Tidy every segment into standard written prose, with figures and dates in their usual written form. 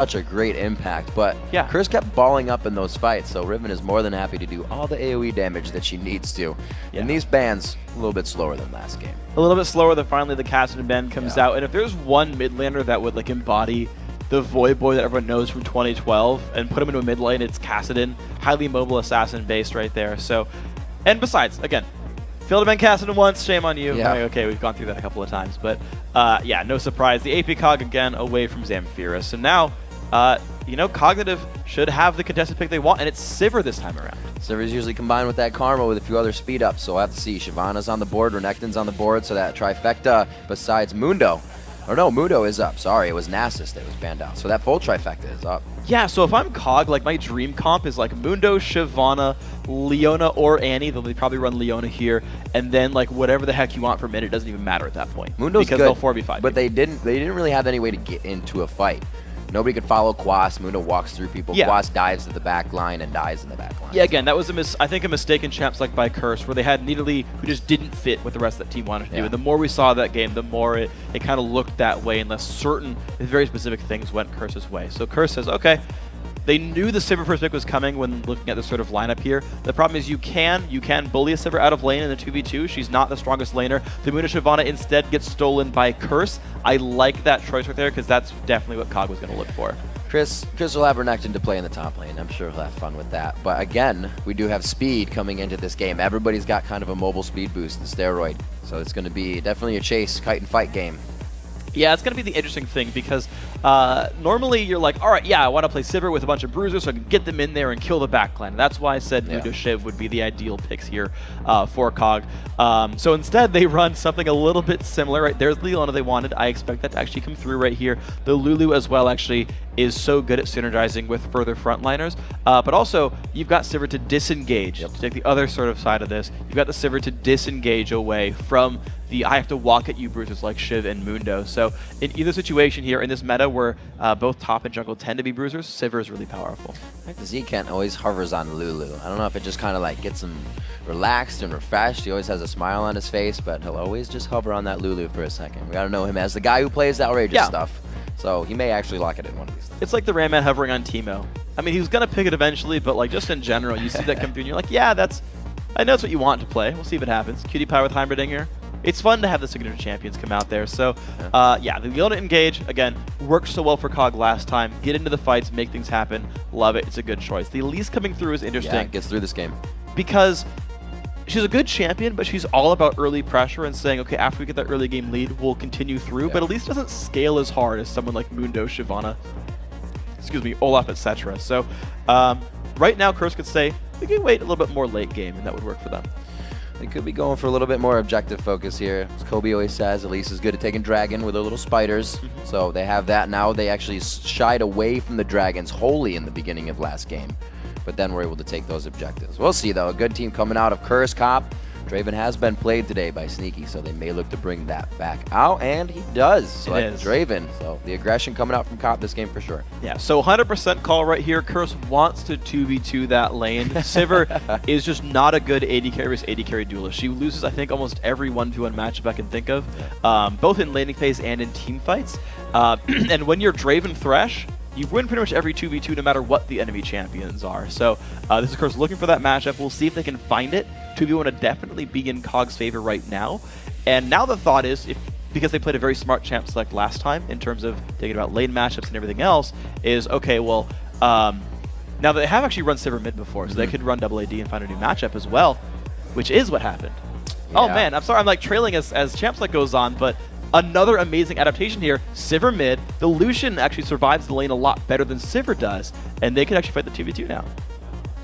such a great impact, but yeah. Curse kept balling up in those fights, so Riven is more than happy to do all the AoE damage that she needs to. Yeah. And these bans, a little bit slower than last game. A little bit slower than finally the Cassidy ban comes out, and if there's one mid laner that would like embody the Void Boy that everyone knows from 2012 and put him into a mid lane, it's Cassidy, highly mobile assassin based right there. So, and besides, again, failed to ban Cassidy once, shame on you. Yeah. I mean, okay, we've gone through that a couple of times, but yeah, no surprise. The AP COG again away from Zamfira. So now, you know, Cognitive should have the contested pick they want, and it's Sivir this time around. Sivir's usually combined with that Karma with a few other speed ups, so we'll have to see. Shyvana's on the board, Renekton's on the board, so that trifecta besides Mundo. Or no, Mundo is up. Sorry, it was Nasus that was banned out. So that full trifecta is up. Yeah, so if I'm COG, like my dream comp is like Mundo, Shyvana, Leona, or Annie. They'll probably run Leona here, and then like whatever the heck you want for mid, it doesn't even matter at that point. Mundo's because good, they'll 4v5. but they didn't really have any way to get into a fight. Nobody could follow Quas. Mundo walks through people. Yeah. Quas dives to the back line and dies in the back line. Yeah, again, that was I think a mistake in champs like by Curse, where they had Nidalee who just didn't fit what the rest of that team wanted to do. And the more we saw that game, the more it kind of looked that way, unless certain very specific things went Curse's way. So Curse says, okay, they knew the Sivir first pick was coming when looking at this sort of lineup here. The problem is you can bully a Sivir out of lane in the 2v2. She's not the strongest laner. The Mundo Shyvana instead gets stolen by Curse. I like that choice right there because that's definitely what COG was going to look for. Chris will have Renekton to play in the top lane. I'm sure he'll have fun with that. But again, we do have speed coming into this game. Everybody's got kind of a mobile speed boost, the steroid. So it's going to be definitely a chase, kite and fight game. Yeah, it's going to be the interesting thing because normally you're like, all right, yeah, I want to play Sivir with a bunch of bruisers so I can get them in there and kill the backline. And that's why I said Mundo Shiv would be the ideal picks here for COG. So instead, they run something a little bit similar. Right, there's the Leona they wanted. I expect that to actually come through right here. The Lulu as well actually is so good at synergizing with further frontliners. But also, you've got Sivir to disengage. To take the other sort of side of this, you've got the Sivir to disengage away from the I have to walk at you bruisers like Shiv and Mundo. So in either situation here, in this meta where both top and jungle tend to be bruisers, Sivir is really powerful. I think the Z-Kent always hovers on Lulu. I don't know if it just kind of like gets him relaxed and refreshed. He always has a smile on his face, but he'll always just hover on that Lulu for a second. We got to know him as the guy who plays the outrageous stuff. So he may actually lock it in one of these things. It's like the Ram Man hovering on Teemo. I mean, he was going to pick it eventually, but like just in general, you see that come through and you're like, yeah, I know that's what you want to play. We'll see if it happens. Cutie Pie with Heimerdinger. It's fun to have the signature champions come out there. So, yeah, the Leona engage, again, worked so well for COG last time. Get into the fights, make things happen. Love it. It's a good choice. The Elise coming through is interesting. Yeah, gets through this game. Because she's a good champion, but she's all about early pressure and saying, okay, after we get that early game lead, we'll continue through. But Elise doesn't scale as hard as someone like Mundo, Shyvana, excuse me, Olaf, etc. So, right now, Curse could say, we can wait a little bit more late game, and that would work for them. They could be going for a little bit more objective focus here. As Kobe always says, Elise is good at taking dragon with her little spiders. So they have that now. They actually shied away from the dragons wholly in the beginning of last game. But then we're able to take those objectives. We'll see, though. A good team coming out of Curse Cop. Draven has been played today by Sneaky, so they may look to bring that back out, and he does. So that's Draven. So the aggression coming out from Cop this game for sure. Yeah, so 100% call right here. Curse wants to 2v2 that lane. Sivir is just not a good AD carry versus AD carry duelist. She loses, I think, almost every 1v1 matchup I can think of, both in laning phase and in team fights. And when you're Draven Thresh, you win pretty much every 2v2 no matter what the enemy champions are. So this is, of course, looking for that matchup. We'll see if they can find it. 2v1 would definitely be in COG's favor right now. And now the thought is, because they played a very smart champ select last time in terms of thinking about lane matchups and everything else, is, okay, well, now they have actually run Sivir mid before, so they could run double AD and find a new matchup as well, which is what happened. Yeah. Oh, man, I'm sorry. I'm like trailing as champ select goes on, but another amazing adaptation here. Sivir mid. The Lucian actually survives the lane a lot better than Sivir does, and they can actually fight the 2v2 now.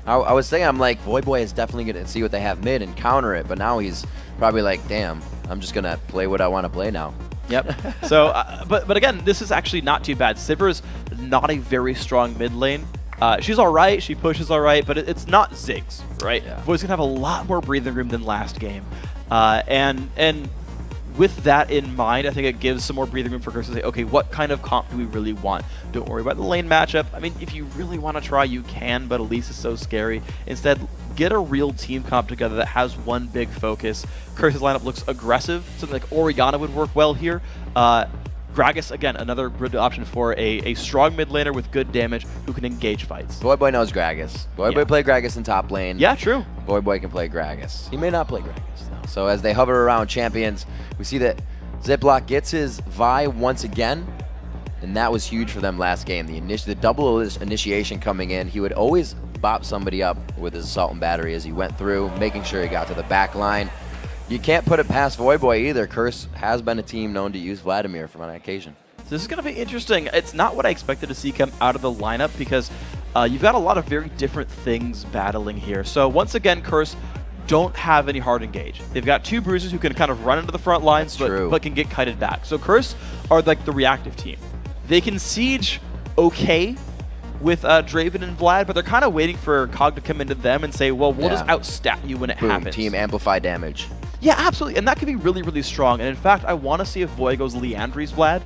I was saying, I'm like, Void Boy is definitely going to see what they have mid and counter it, but now he's probably like, damn, I'm just going to play what I want to play now. Yep. So, but again, this is actually not too bad. Sivir is not a very strong mid lane. She's all right. She pushes all right, but it's not Ziggs, right? Yeah. Void's going to have a lot more breathing room than last game. And with that in mind, I think it gives some more breathing room for Curse to say, okay, what kind of comp do we really want? Don't worry about the lane matchup. I mean, if you really want to try, you can, but Elise is so scary. Instead, get a real team comp together that has one big focus. Curse's lineup looks aggressive. Something like Orianna would work well here. Gragas, again, another good option for a strong mid laner with good damage who can engage fights. Voyboy knows Gragas. Voyboy played Gragas in top lane. Yeah, true. Voyboy can play Gragas. He may not play Gragas, though. So as they hover around champions, we see that Ziploc gets his Vi once again, and that was huge for them last game. The double initiation coming in, he would always bop somebody up with his assault and battery as he went through, making sure he got to the back line. You can't put it past Voyboy either. Curse has been a team known to use Vladimir for an occasion. This is going to be interesting. It's not what I expected to see come out of the lineup because you've got a lot of very different things battling here. So once again, Curse don't have any hard engage. They've got two bruisers who can kind of run into the front lines but can get kited back. So Curse are like the reactive team. They can siege okay with Draven and Vlad, but they're kind of waiting for COG to come into them and say, well, we'll just outstat you when it happens. Team amplify damage. Yeah, absolutely, and that could be really, really strong. And in fact, I want to see if Voy goes Leandry's Vlad,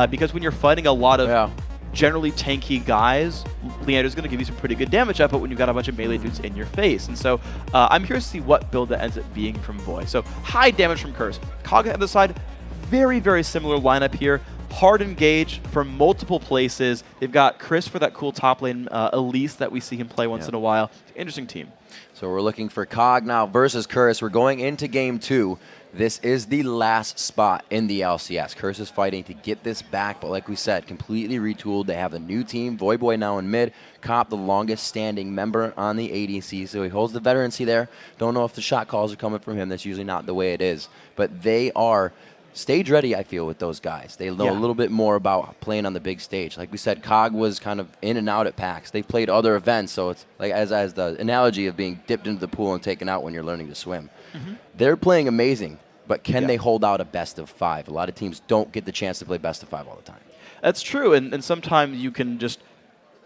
because when you're fighting a lot of generally tanky guys, Leander's going to give you some pretty good damage up, but when you've got a bunch of melee dudes in your face. And so I'm curious to see what build that ends up being from Voy. So high damage from Curse. COG on the other side, very, very similar lineup here. Hard engage from multiple places. They've got Chris for that cool top lane Elise that we see him play once in a while. Interesting team. So we're looking for COG now versus Curse. We're going into game 2. This is the last spot in the LCS. Curse is fighting to get this back, but like we said, completely retooled. They have a new team. Voyboy now in mid. Cop, the longest standing member on the ADC, so he holds the veterancy there. Don't know if the shot calls are coming from him. That's usually not the way it is. But they are stage ready, I feel, with those guys. They know a little bit more about playing on the big stage. Like we said, COG was kind of in and out at PAX. They've played other events, so it's like as the analogy of being dipped into the pool and taken out when you're learning to swim. They're playing amazing, but can they hold out a best of 5? A lot of teams don't get the chance to play best of 5 all the time. That's true, and sometimes you can just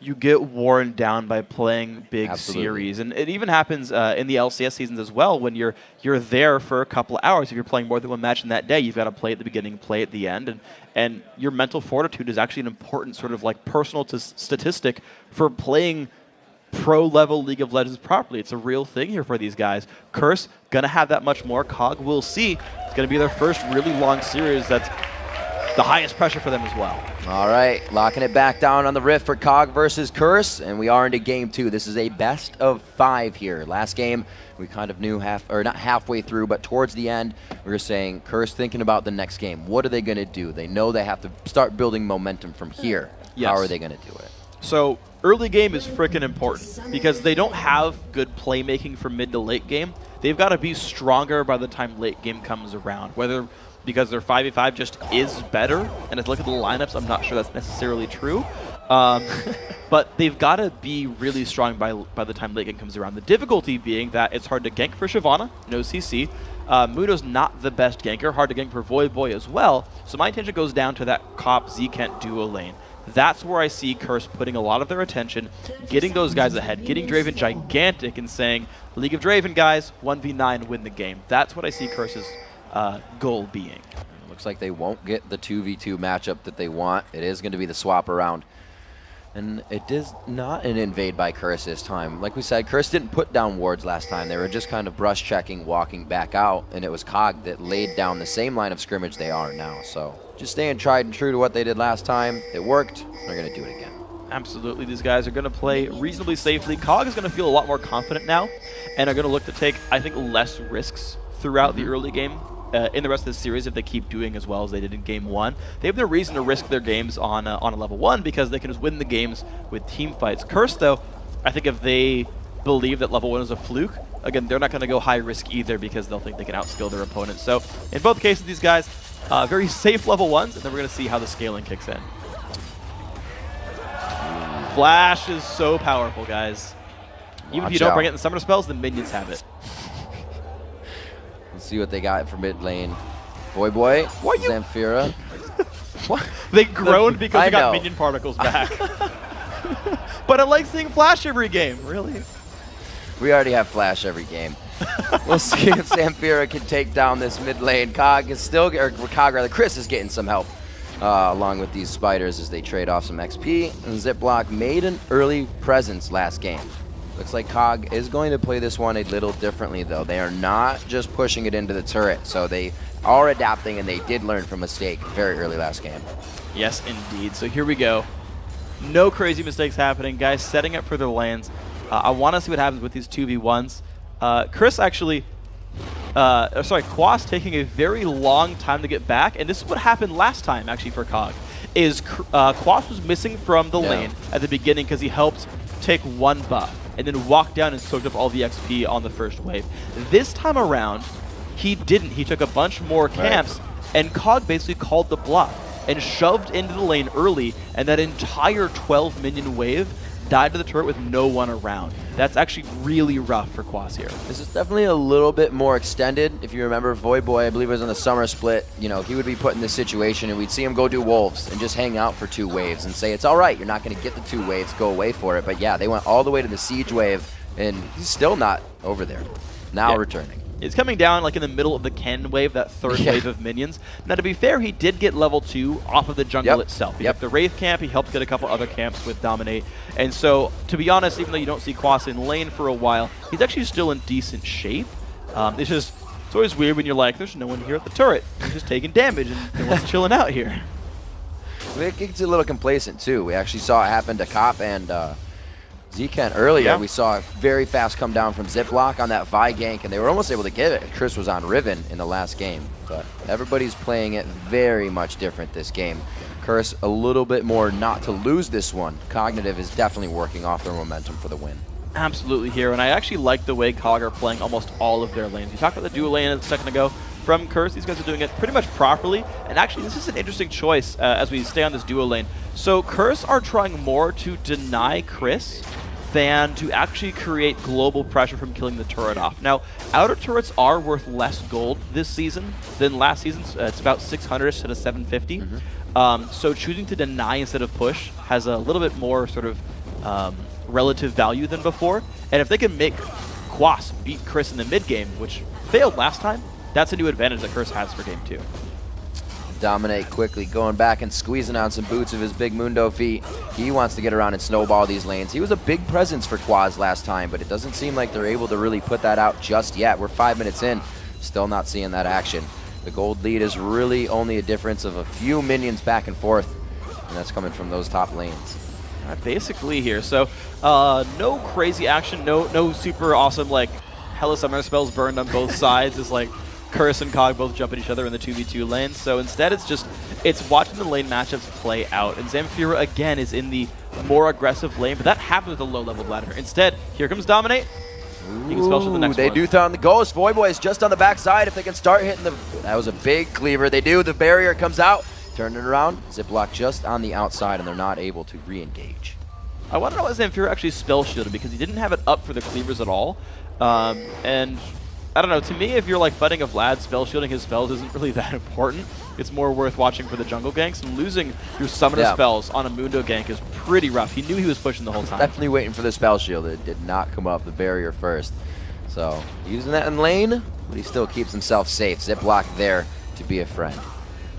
you get worn down by playing big series. And it even happens in the LCS seasons as well when you're there for a couple of hours. If you're playing more than one match in that day, you've got to play at the beginning, play at the end. And your mental fortitude is actually an important sort of like personal statistic for playing pro-level League of Legends properly. It's a real thing here for these guys. Curse, going to have that much more. COG, we'll see. It's going to be their first really long series that's the highest pressure for them as well. All right, locking it back down on the Rift for COG versus Curse, and we are into game 2. This is a best of 5 here. Last game, we kind of knew not halfway through, but towards the end, we were saying Curse thinking about the next game. What are they going to do? They know they have to start building momentum from here. Yes. How are they going to do it? So early game is freaking important because they don't have good playmaking for mid to late game. They've got to be stronger by the time late game comes around, whether because their 5v5 just is better. And if you look at the lineups, I'm not sure that's necessarily true. But they've got to be really strong by the time late game comes around. The difficulty being that it's hard to gank for Shyvana, no CC. Mudo's not the best ganker, hard to gank for Voyboy as well. So my attention goes down to that Cop Zkent duo lane. That's where I see Curse putting a lot of their attention, getting those guys ahead, getting Draven gigantic and saying, League of Draven guys, 1v9, win the game. That's what I see Curse's goal being. Looks like they won't get the 2v2 matchup that they want. It is going to be the swap around. And it is not an invade by Curse this time. Like we said, Curse didn't put down wards last time. They were just kind of brush checking, walking back out, and it was COG that laid down the same line of scrimmage they are now. So just staying tried and true to what they did last time. It worked. They're going to do it again. Absolutely. These guys are going to play reasonably safely. COG is going to feel a lot more confident now and are going to look to take, I think, less risks throughout the early game. In the rest of the series, if they keep doing as well as they did in Game 1, they have no reason to risk their games on a level 1 because they can just win the games with team fights. Curse, though, I think if they believe that level 1 is a fluke, again, they're not going to go high risk either because they'll think they can outskill their opponents. So in both cases, these guys, very safe level 1s, and then we're going to see how the scaling kicks in. Flash is so powerful, guys. Even if you don't bring it in summoner spells, the minions have it. Let's see what they got for mid lane. Voyboy, Zamfira. What? They groaned because they got minion particles back. But I like seeing Flash every game, really. We already have Flash every game. We'll see if Zamfira can take down this mid lane. COG is still, or COG rather, Chris is getting some help along with these spiders as they trade off some XP. And Ziploc made an early presence last game. Looks like COG is going to play this one a little differently, though. They are not just pushing it into the turret, so they are adapting, and they did learn from mistake very early last game. Yes, indeed. So here we go. No crazy mistakes happening. Guys setting up for their lanes. I want to see what happens with these 2v1s. Chris actually, Quas taking a very long time to get back, and this is what happened last time, actually, for COG. Is Quas was missing from the lane at the beginning because he helped take one buff and then walked down and soaked up all the XP on the first wave. This time around, he didn't. He took a bunch more camps, and COG basically called the bluff and shoved into the lane early, and that entire 12 minion wave died to the turret with no one around. That's actually really rough for Quas here. This is definitely a little bit more extended. If you remember, Voidboy, I believe it was in the summer split, you know, he would be put in this situation and we'd see him go do Wolves and just hang out for 2 waves and say, it's all right, you're not going to get the 2 waves, go away for it. But yeah, they went all the way to the Siege wave, and he's still not over there. Now returning. It's coming down like in the middle of the Ken wave, that third wave of minions. Now, to be fair, he did get level 2 off of the jungle itself. He got the Wraith camp, he helped get a couple other camps with Dominate. And so, to be honest, even though you don't see Quas in lane for a while, he's actually still in decent shape. It's always weird when you're like, there's no one here at the turret. He's just taking damage and no one's chilling out here. It gets a little complacent, too. We actually saw it happen to Cop and Zken earlier. We saw a very fast come down from Ziploc on that Vi gank, and they were almost able to get it. Chris was on Riven in the last game, but everybody's playing it very much different this game. Curse a little bit more not to lose this one. Cognitive is definitely working off their momentum for the win. Absolutely here, and I actually like the way COG are playing almost all of their lanes. You talked about the dual lane a second ago. From Curse, these guys are doing it pretty much properly, and actually this is an interesting choice as we stay on this duo lane. So Curse are trying more to deny Chris than to actually create global pressure from killing the turret off. Now, outer turrets are worth less gold this season than last season. It's about 600 instead of 750. So choosing to deny instead of push has a little bit more sort of relative value than before. And if they can make Quas beat Chris in the mid game, which failed last time, that's a new advantage that Curse has for game 2. Dominate quickly, going back and squeezing on some boots of his big Mundo feet. He wants to get around and snowball these lanes. He was a big presence for Quas last time, but it doesn't seem like they're able to really put that out just yet. We're 5 minutes in, still not seeing that action. The gold lead is really only a difference of a few minions back and forth, and that's coming from those top lanes. Basically here, so no crazy action, no super awesome like Hella Summoner spells burned on both sides. It's like Curse and COG both jump at each other in the 2v2 lanes. So instead it's watching the lane matchups play out. And Zamfira again is in the more aggressive lane, but that happens with a low level ladder. Instead, here comes Dominate. You can spell shot the next they one. do throw on the ghost. Voidboy is just on the backside. If they can start hitting the... That was a big cleaver. They do. The barrier comes out. Turn it around. Ziploc just on the outside, and they're not able to re-engage. I want to know what Zamfira actually spell shielded, because he didn't have it up for the cleavers at all. And I don't know, to me, if you're like fighting a Vlad, spell shielding his spells isn't really that important. It's more worth watching for the jungle ganks, and losing your summoner spells on a Mundo gank is pretty rough. He knew he was pushing the whole time. Definitely waiting for the spell shield. It did not come up the barrier first. So using that in lane, but he still keeps himself safe. Ziploc there to be a friend.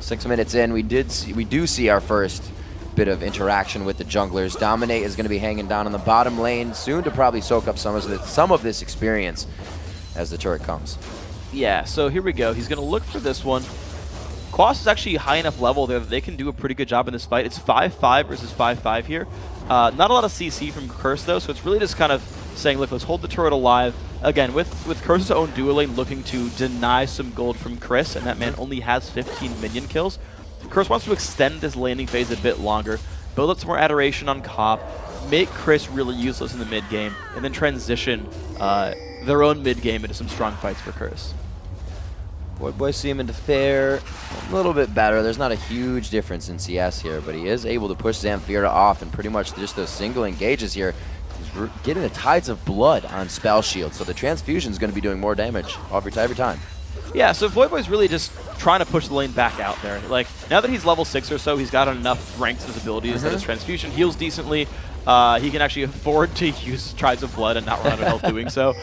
6 minutes in, we do see our first bit of interaction with the junglers. Dominate is going to be hanging down on the bottom lane, soon to probably soak up some of this experience as the turret comes. Yeah, so here we go. He's going to look for this one. Quas is actually high enough level there that they can do a pretty good job in this fight. It's 5-5 versus 5-5 here. Not a lot of CC from Curse, though, so it's really just kind of saying, look, let's hold the turret alive. Again, with Curse's own dual lane looking to deny some gold from Chris, and that man only has 15 minion kills. Curse wants to extend this laning phase a bit longer, build up some more adoration on Cop, make Chris really useless in the mid game, and then transition their own mid game into some strong fights for Curse. Voidboy seeming to fare a little bit better. There's not a huge difference in CS here, but he is able to push Zamfira off, and pretty much just those single engages here. He's getting the Tides of Blood on Spell Shield, so the Transfusion is going to be doing more damage every time. Yeah, so Voidboy's really just trying to push the lane back out there. Like, now that he's level 6 or so, he's got enough ranks in his abilities that his Transfusion heals decently. He can actually afford to use Tides of Blood and not run out of health doing so.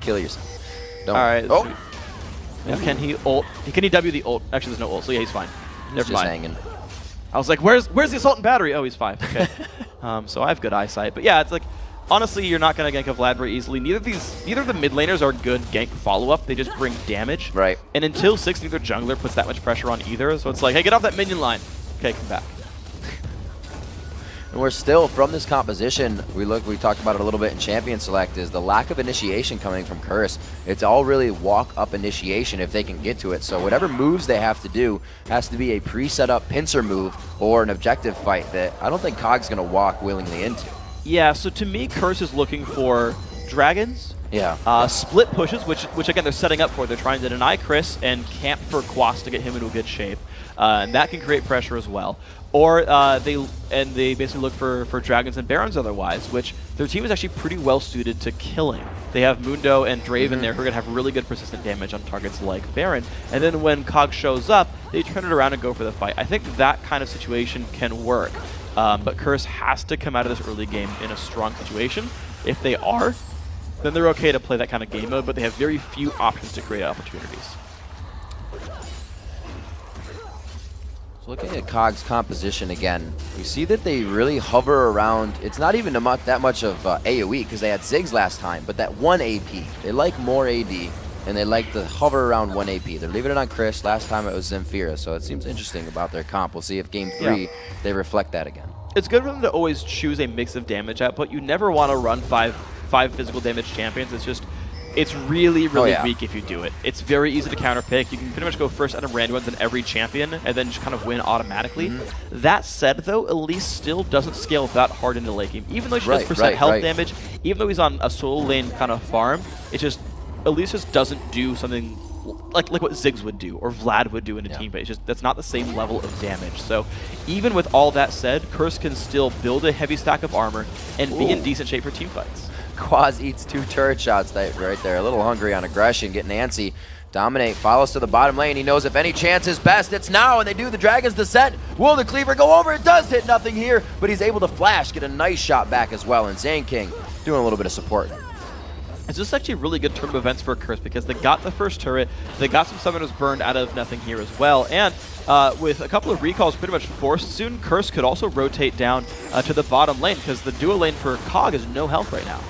Kill yourself. Don't. All right. Oh. Now, can he ult? Can he W the ult? Actually, there's no ult, so yeah, he's fine. Never mind. Hanging. I was like, where's the assault and battery? Oh, he's 5. Okay. So I have good eyesight. But yeah, it's like honestly, you're not going to gank a Vlad very easily. Neither of the mid laners are good gank follow-up. They just bring damage. Right. And until 6, neither jungler puts that much pressure on either. So it's like, hey, get off that minion line. Okay, come back. And we're still, from this composition, we talked about it a little bit in Champion Select, is the lack of initiation coming from Curse. It's all really walk-up initiation if they can get to it. So whatever moves they have to do has to be a pre-set up pincer move or an objective fight that I don't think COG's going to walk willingly into. Yeah, so to me, Curse is looking for dragons, split pushes, which again they're setting up for. They're trying to deny Chris and camp for Quas to get him into a good shape, and that can create pressure as well. Or they basically look for dragons and barons otherwise, which their team is actually pretty well suited to killing. They have Mundo and Draven there who are going to have really good persistent damage on targets like Baron. And then when COG shows up, they turn it around and go for the fight. I think that kind of situation can work. But Curse has to come out of this early game in a strong situation. If they are, then they're okay to play that kind of game mode, but they have very few options to create opportunities. Looking at COG's composition again, we see that they really hover around. It's not even that much of AoE because they had Ziggs last time, but that 1 AP. They like more AD, and they like to hover around 1 AP. They're leaving it on Chris. Last time it was Zemfira, so it seems interesting about their comp. We'll see if Game 3 they reflect that again. It's good for them to always choose a mix of damage output. You never want to run five physical damage champions. It's really weak if you do it. It's very easy to counterpick. You can pretty much go first out of random ones in every champion and then just kind of win automatically. That said, though, Elise still doesn't scale that hard into late game. Even though she does percent health damage, even though he's on a solo lane kind of farm, it's just Elise just doesn't do something like what Ziggs would do or Vlad would do in a team fight. It's just that's not the same level of damage. So even with all that said, Curse can still build a heavy stack of armor and be in decent shape for team fights. Quas eats 2 turret shots right there. A little hungry on aggression, getting antsy. Dominate follows to the bottom lane. He knows if any chance is best, it's now, and they do the Dragon's Descent. Will the Cleaver go over? It does hit nothing here, but he's able to flash, get a nice shot back as well, and Zane King doing a little bit of support. It's just actually a really good turn of events for Curse because they got the first turret, they got some summoners burned out of nothing here as well, and with a couple of recalls pretty much forced soon, Curse could also rotate down to the bottom lane because the duo lane for COG is no health right now.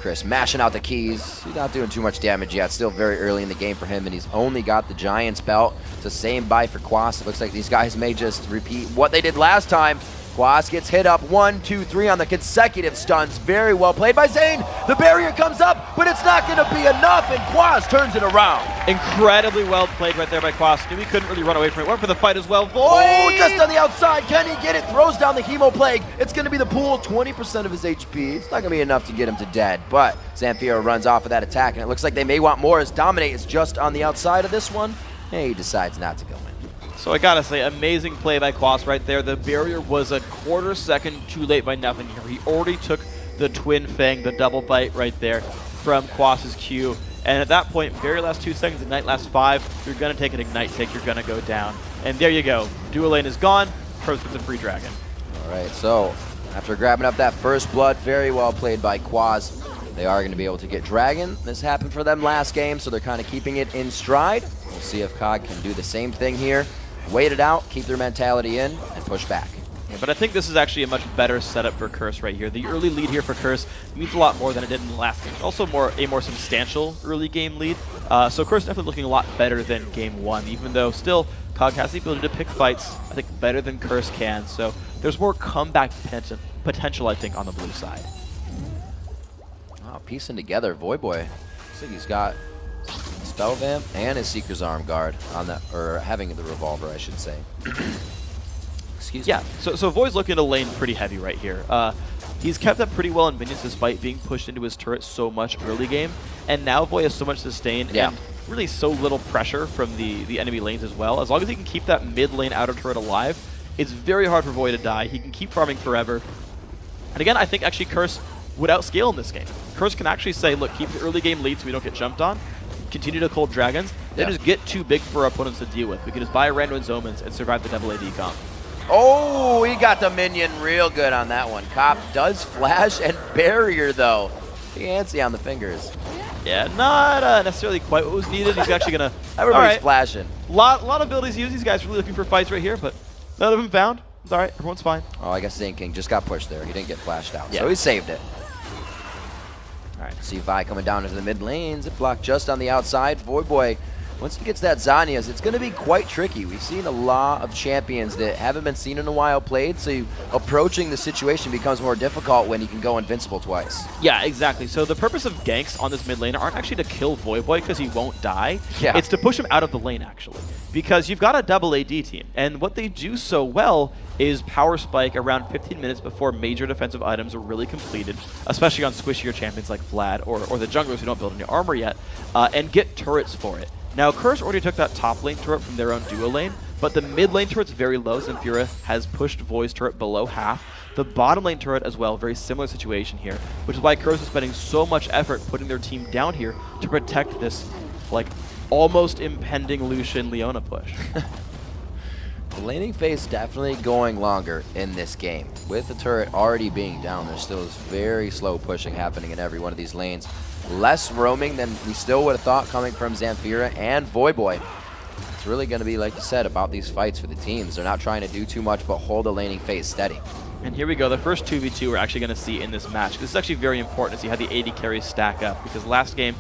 Chris mashing out the keys. He's not doing too much damage yet. Still very early in the game for him, and he's only got the Giant's belt. It's the same buy for Quas. It looks like these guys may just repeat what they did last time. Quas gets hit up 1, 2, 3 on the consecutive stuns. Very well played by Zane. The barrier comes up, but it's not going to be enough, and Quas turns it around. Incredibly well played right there by Quas. Knew he couldn't really run away from it. Went for the fight as well. Void! Oh, just on the outside. Can he get it? Throws down the Hemo Plague. It's going to be the pool. 20% of his HP. It's not going to be enough to get him to dead, but Zamfira runs off of that attack, and it looks like they may want more as Dominate is just on the outside of this one. And he decides not to go in. So I gotta say, amazing play by Quas right there. The barrier was a quarter second too late by nothing here. He already took the Twin Fang, the double bite right there from Quas's Q. And at that point, barrier lasts 2 seconds, Ignite lasts 5. You're gonna take an Ignite tick, you're gonna go down. And there you go. Dual lane is gone, Curse with the free dragon. All right, so after grabbing up that first blood, very well played by Quas. They are going to be able to get Dragon. This happened for them last game, so they're kind of keeping it in stride. We'll see if COG can do the same thing here. Wait it out, keep their mentality in, and push back. Yeah, but I think this is actually a much better setup for Curse right here. The early lead here for Curse means a lot more than it did in the last game. Also a more substantial early game lead. So Curse definitely looking a lot better than game 1, even though still COG has the ability to pick fights, I think, better than Curse can. So there's more comeback potential, I think, on the blue side. Wow, piecing together Void Boy. Looks like he's got Spell Vamp and his Seeker's Arm Guard on that, or having the Revolver, I should say. Excuse me. Yeah, so Void's looking to lane pretty heavy right here. He's kept up pretty well in minions despite being pushed into his turret so much early game, and now Void has so much sustain and really so little pressure from the enemy lanes as well. As long as he can keep that mid lane outer turret alive, it's very hard for Void to die. He can keep farming forever. And again, I think actually Curse would outscale in this game. Curse can actually say, look, keep the early game lead so we don't get jumped on, continue to cold dragons, then just get too big for our opponents to deal with. We can just buy Randuin's Omens and survive the double AD comp. Oh, he got the minion real good on that one. Cop does flash and barrier, though. Big antsy on the fingers. Yeah, not necessarily quite what was needed. He's actually going to... Everybody's flashing. Lot of abilities used. These guys really looking for fights right here, but none of them found. It's all right. Everyone's fine. Oh, I guess Zane King just got pushed there. He didn't get flashed out, Yeah. so he saved it. All right. See Vi coming down into the mid lane. Zip block just on the outside. Voyboy, once he gets that Zhonya's, it's going to be quite tricky. We've seen a lot of champions that haven't been seen in a while played, so approaching the situation becomes more difficult when you can go invincible twice. Yeah, exactly. So the purpose of ganks on this mid lane aren't actually to kill Voyboy because he won't die. Yeah. It's to push him out of the lane, actually. Because you've got a double AD team, and what they do so well is power spike around 15 minutes before major defensive items are really completed, especially on squishier champions like Vlad or the junglers who don't build any armor yet, and get turrets for it. Now, CRS already took that top lane turret from their own duo lane, but the mid lane turret's very low. Zenfira has pushed Voi's turret below half. The bottom lane turret as well, very similar situation here, which is why CRS is spending so much effort putting their team down here to protect this, like, almost impending Lucian Leona push. The laning phase definitely going longer in this game. With the turret already being down, there still is very slow pushing happening in every one of these lanes. Less roaming than we still would have thought coming from Zenfira and Voyboy. It's really going to be, like you said, about these fights for the teams. They're not trying to do too much but hold the laning phase steady. And here we go, the first 2v2 we're actually going to see in this match. This is actually very important to see how the AD carries stack up, because last game,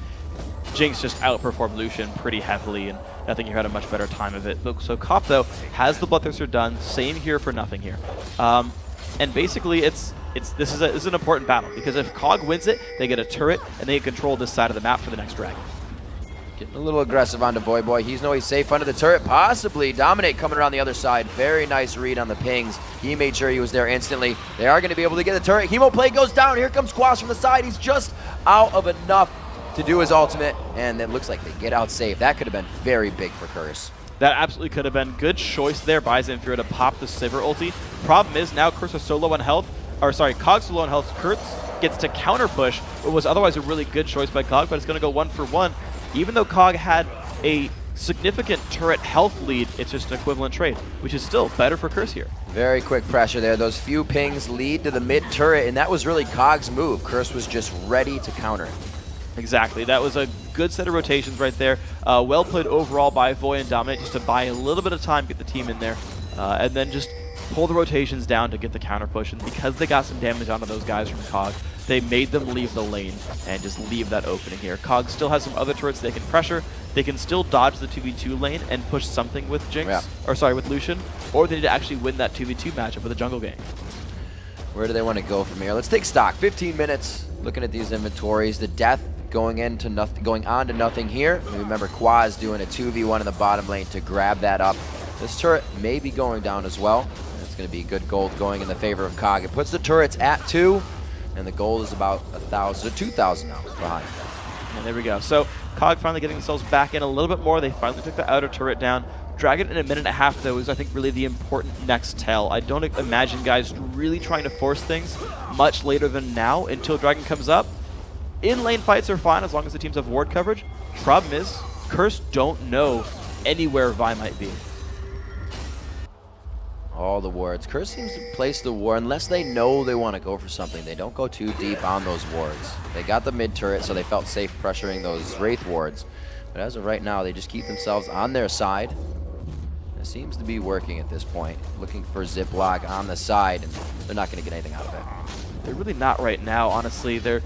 Jinx just outperformed Lucian pretty heavily, and I think he had a much better time of it. So Cop, though, has the Bloodthirster done. Same here for nothing here. And basically, this is an important battle, because if COG wins it, they get a turret, and they control this side of the map for the next dragon. Getting a little aggressive onto Voyboy. He's safe under the turret, possibly. Dominate coming around the other side. Very nice read on the pings. He made sure he was there instantly. They are going to be able to get the turret. Hemo play goes down. Here comes Quas from the side. He's just out of enough to do his ultimate, and it looks like they get out safe. That could have been very big for CRS. That absolutely could have been good choice there by Zenfira to pop the Sivir ulti. Problem is now CRS is so low on health, or sorry, COG's so low on health. CRS gets to counter push what was otherwise a really good choice by COG, but it's going to go 1-for-1. Even though COG had a significant turret health lead, it's just an equivalent trade, which is still better for CRS here. Very quick pressure there. Those few pings lead to the mid turret, and that was really COG's move. CRS was just ready to counter. Exactly. That was a good set of rotations right there. Well played overall by Voy and Dominate, just to buy a little bit of time, get the team in there, and then just pull the rotations down to get the counter push. And because they got some damage onto those guys from COG, they made them leave the lane and just leave that opening here. COG still has some other turrets they can pressure. They can still dodge the 2v2 lane and push something with Jinx, with Lucian, or they need to actually win that 2v2 matchup with a jungle game. Where do they want to go from here? Let's take stock. 15 minutes looking at these inventories. The death going on to nothing here. Remember, Quaz doing a 2v1 in the bottom lane to grab that up. This turret may be going down as well. It's going to be good gold going in the favor of COG. It puts the turrets at 2, and the gold is about 1,000 or 2,000 now behind. And there we go. So COG finally getting themselves back in a little bit more. They finally took the outer turret down. Dragon in a minute and a half, though, is I think really the important next tell. I don't imagine guys really trying to force things much later than now until Dragon comes up. In-lane fights are fine as long as the teams have ward coverage. Problem is, CRS don't know anywhere Vi might be. All the wards. CRS seems to place the ward unless they know they want to go for something. They don't go too deep on those wards. They got the mid turret, so they felt safe pressuring those Wraith wards. But as of right now, they just keep themselves on their side. It seems to be working at this point. Looking for Ziploc on the side, and they're not going to get anything out of it. They're really not right now, honestly. They're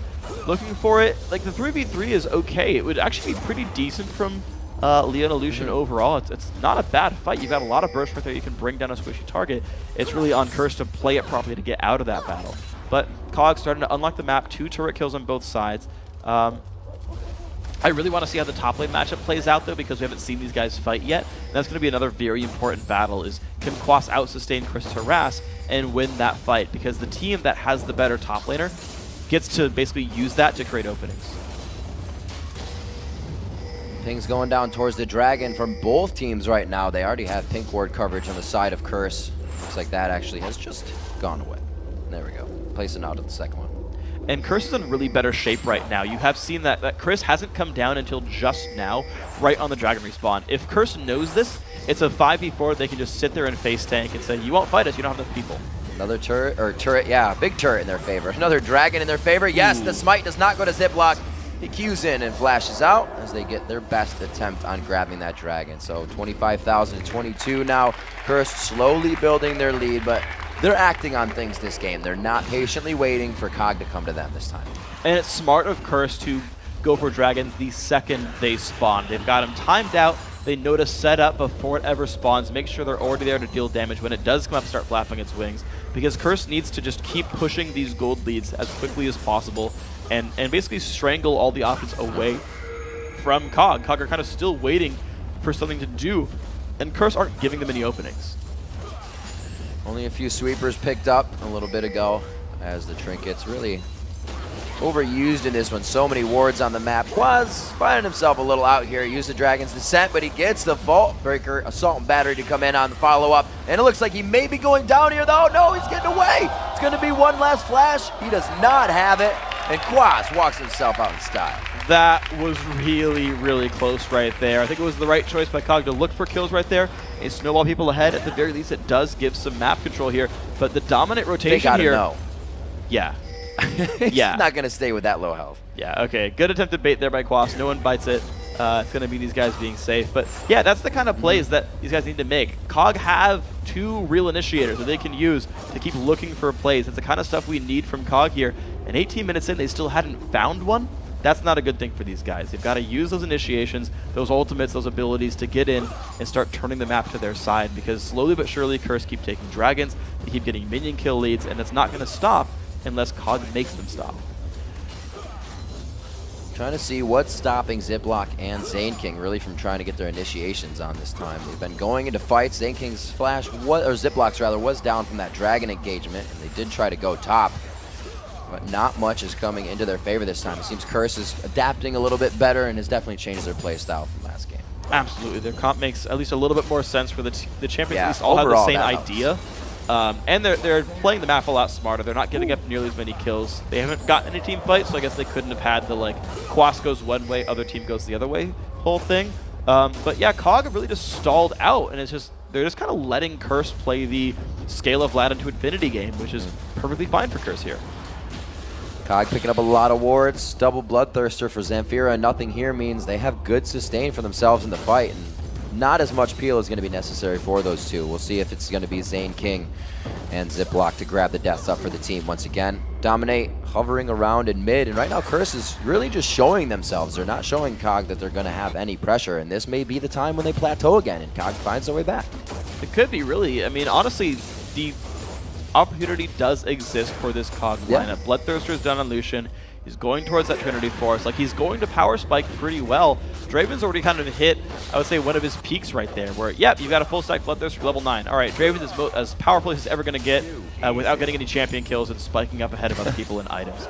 looking for it. Like, the 3v3 is okay. It would actually be pretty decent from Leona Lucian overall. It's not a bad fight. You've got a lot of burst right there. You can bring down a squishy target. It's really on CRS to play it properly to get out of that battle. But COG starting to unlock the map. 2 turret kills on both sides. I really want to see how the top lane matchup plays out, though, because we haven't seen these guys fight yet. And that's going to be another very important battle, is can Quas out-sustain CRS' harass and win that fight? Because the team that has the better top laner gets to basically use that to create openings. Pings going down towards the Dragon from both teams right now. They already have pink ward coverage on the side of CRS. Looks like that actually has just gone away. There we go. Placing out of the second one. And CRS is in really better shape right now. You have seen that CRS hasn't come down until just now, right on the Dragon respawn. If CRS knows this, it's a 5v4. They can just sit there and face tank and say, you won't fight us, you don't have enough people. Another turret, yeah, big turret in their favor. Another Dragon in their favor. Yes, the smite does not go to Ziploc. He cues in and flashes out as they get their best attempt on grabbing that dragon. So 25,000 to 22 now. Curse slowly building their lead, but they're acting on things this game. They're not patiently waiting for COG to come to them this time. And it's smart of Curse to go for dragons the second they spawn. They've got them timed out. They know to set up before it ever spawns, make sure they're already there to deal damage when it does come up, start flapping its wings. Because Curse needs to just keep pushing these gold leads as quickly as possible and basically strangle all the options away from COG. COG are kind of still waiting for something to do, and Curse aren't giving them any openings. Only a few sweepers picked up a little bit ago as the trinkets really overused in this one. So many wards on the map. Quaz finding himself a little out here. Used the Dragon's Descent, but he gets the Vault Breaker, Assault and Battery to come in on the follow-up. And it looks like he may be going down here, though. No, he's getting away. It's going to be one last flash. He does not have it. And Quaz walks himself out in style. That was really, really close right there. I think it was the right choice by COG to look for kills right there and snowball people ahead. At the very least, it does give some map control here. But the dominant rotation they gotta here... know. Yeah. He's yeah. not going to stay with that low health. Yeah, okay. Good attempted bait there by Quas. No one bites it. It's going to be these guys being safe. But yeah, that's the kind of plays that these guys need to make. COG have two real initiators that they can use to keep looking for plays. That's the kind of stuff we need from COG here. And 18 minutes in, they still hadn't found one. That's not a good thing for these guys. They've got to use those initiations, those ultimates, those abilities to get in and start turning the map to their side, because slowly but surely Curse keep taking dragons, they keep getting minion kill leads, and it's not going to stop unless COG makes them stop. Trying to see what's stopping Ziploc and Zane King really from trying to get their initiations on this time. They've been going into fights. Zane King's flash, or Ziploc's rather, was down from that dragon engagement, and they did try to go top. But not much is coming into their favor this time. It seems Curse is adapting a little bit better and has definitely changed their play style from last game. Absolutely. Their comp makes at least a little bit more sense for the champions. Yeah, at least all have the same overall, idea. And they're playing the map a lot smarter. They're not getting up nearly as many kills. They haven't gotten any team fights, so I guess they couldn't have had the, like, Quas goes one way, other team goes the other way whole thing. But yeah, COG have really just stalled out, and they're just kind of letting Curse play the Scale of Vlad into Infinity game, which is perfectly fine for Curse here. COG picking up a lot of wards. Double Bloodthirster for Zamfira, and nothing here means they have good sustain for themselves in the fight, and not as much peel is going to be necessary for those two. We'll see if it's going to be Zane King and Ziploc to grab the deaths up for the team once again. Dominate hovering around in mid, and right now Curse is really just showing themselves. They're not showing COG that they're going to have any pressure, and this may be the time when they plateau again and COG finds their way back. It could be, really. I mean, honestly, the opportunity does exist for this COG lineup. Bloodthirster is done on Lucian. He's going towards that Trinity Force. Like, he's going to power spike pretty well. Draven's already kind of hit, I would say, one of his peaks right there, where, yep, you've got a full stack Bloodthirster level 9. All right, Draven is as powerful as he's ever going to get without getting any champion kills and spiking up ahead of other people in items.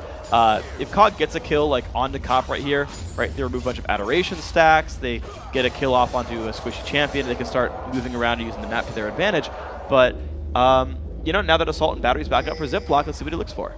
If COG gets a kill, like, onto Cop right here, right, they remove a bunch of Adoration stacks, they get a kill off onto a squishy champion, they can start moving around and using the map to their advantage. But, you know, now that Assault and Battery's back up for Ziploc, let's see what he looks for.